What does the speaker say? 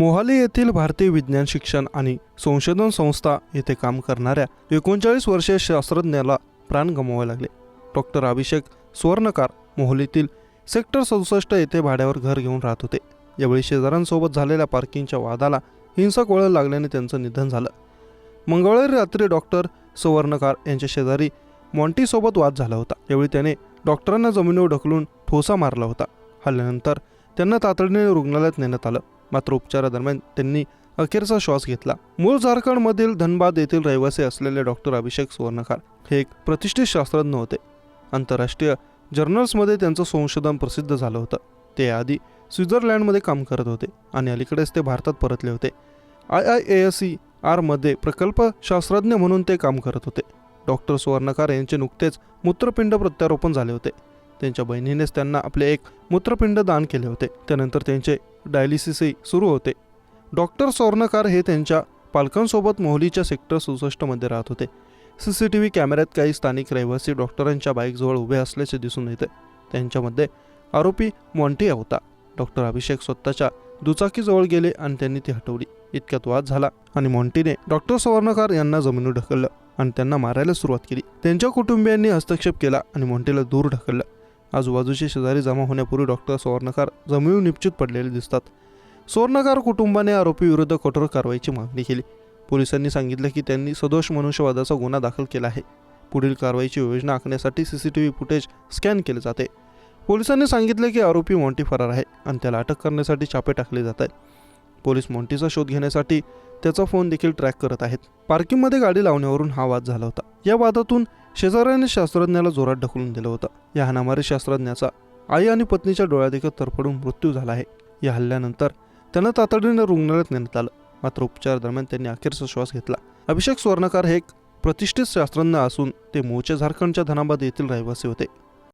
मोहाली येथील भारतीय विज्ञान शिक्षण आणि संशोधन संस्था येथे काम करणाऱ्या 39 वर्षीय शास्त्रज्ञाला प्राण गमवावे लागले। डॉक्टर अभिषेक स्वर्णकार मोहालीतील सेक्टर 67 येथे भाड्यावर घर घेऊन राहत होते। यावेळी शेजाऱ्यांसोबत झालेल्या पार्किंगच्या वादाला हिंसक वळण लागल्याने त्यांचं निधन झालं। मंगळवारी रात्री डॉक्टर स्वर्णकार यांच्या शेजारी मॉन्टी सोबत वाद झाला होता। यावेळी त्याने डॉक्टरांना जमिनीवर ढकलून ठोसा मारला होता। हल्ल्यानंतर त्यांना तातडीने रुग्णालयात नेण्यात आलं, मात्र उपचारादरम्यान त्यांनी अखेरचा श्वास घेतला। मूळ झारखंडमधील धनबाद येथील रहिवासी असलेले डॉक्टर अभिषेक स्वर्णकार हे एक प्रतिष्ठित शास्त्रज्ञ होते। आंतरराष्ट्रीय जर्नल्समध्ये त्यांचं संशोधन प्रसिद्ध झालं होतं। ते आधी स्वित्झर्लंडमध्ये काम करत होते आणि अलीकडेच ते भारतात परतले होते। IIASER मध्ये प्रकल्प शास्त्रज्ञ म्हणून ते काम करत होते। डॉक्टर स्वर्णकार यांचे नुकतेच मूत्रपिंड प्रत्यारोपण झाले होते। त्यांच्या बहिणीनेच त्यांना आपले एक मूत्रपिंड दान केले होते। त्यानंतर त्यांचे डायलिसिसही सुरू होते। डॉक्टर स्वर्णकार हे त्यांच्या पालकांसोबत मोहालीच्या सेक्टर 67 मध्ये राहत होते। CCTV कॅमेऱ्यात काही स्थानिक रहिवासी डॉक्टरांच्या बाईकजवळ उभे असल्याचे दिसून येते। त्यांच्यामध्ये आरोपी मॉन्टी होता। डॉक्टर अभिषेक स्वतःच्या दुचाकीजवळ गेले आणि त्यांनी ती हटवली। इतक्यात वाद झाला आणि मॉन्टीने डॉक्टर स्वर्णकार यांना जमिनीवर ढकललं आणि त्यांना मारायला सुरुवात केली। त्यांच्या कुटुंबियांनी हस्तक्षेप केला आणि मॉन्टीला दूर ढकललं। आजूबाजूचे शेजारी जमा होण्यापूर्वी डॉक्टर स्वर्णकार जमिनीवर निश्चित पडलेले दिसतात। स्वर्णकार कुटुंबाने आरोपी विरुद्ध कठोर कारवाईची मागणी केली। पोलिसांनी सांगितले की त्यांनी सदोष मनुष्यवधाचा गुन्हा दाखल केला आहे। पुढील कारवाईची योजना आखण्यासाठी CCTV फुटेज स्कॅन केले जाते। पोलिसांनी सांगितले की आरोपी मॉन्टी फरार आहे आणि त्याला अटक करण्यासाठी छापे टाकले जात आहेत। पोलीस मॉन्टीचा शोध घेण्यासाठी त्याचा फोन देखील ट्रॅक करत आहेत। पार्किंगमध्ये गाडी लावण्यावरून हा वाद झाला होता। या वादातून शेजाऱ्याने शास्त्रज्ञाला जोरात ढकलून दिलं होतं। या हाणामारी शास्त्रज्ञाचा आई आणि पत्नीच्या डोळ्यादेखत तरफडून मृत्यू झाला आहे। या हल्ल्यानंतर त्यांना तातडीने रुग्णालयात नेण्यात आलं, मात्र उपचारादरम्यान त्यांनी अखेरचा श्वास घेतला। अभिषेक स्वर्णकार हे एक प्रतिष्ठित शास्त्रज्ञ असून ते मूळचे झारखंडच्या धनबाद येथील रहिवासी होते।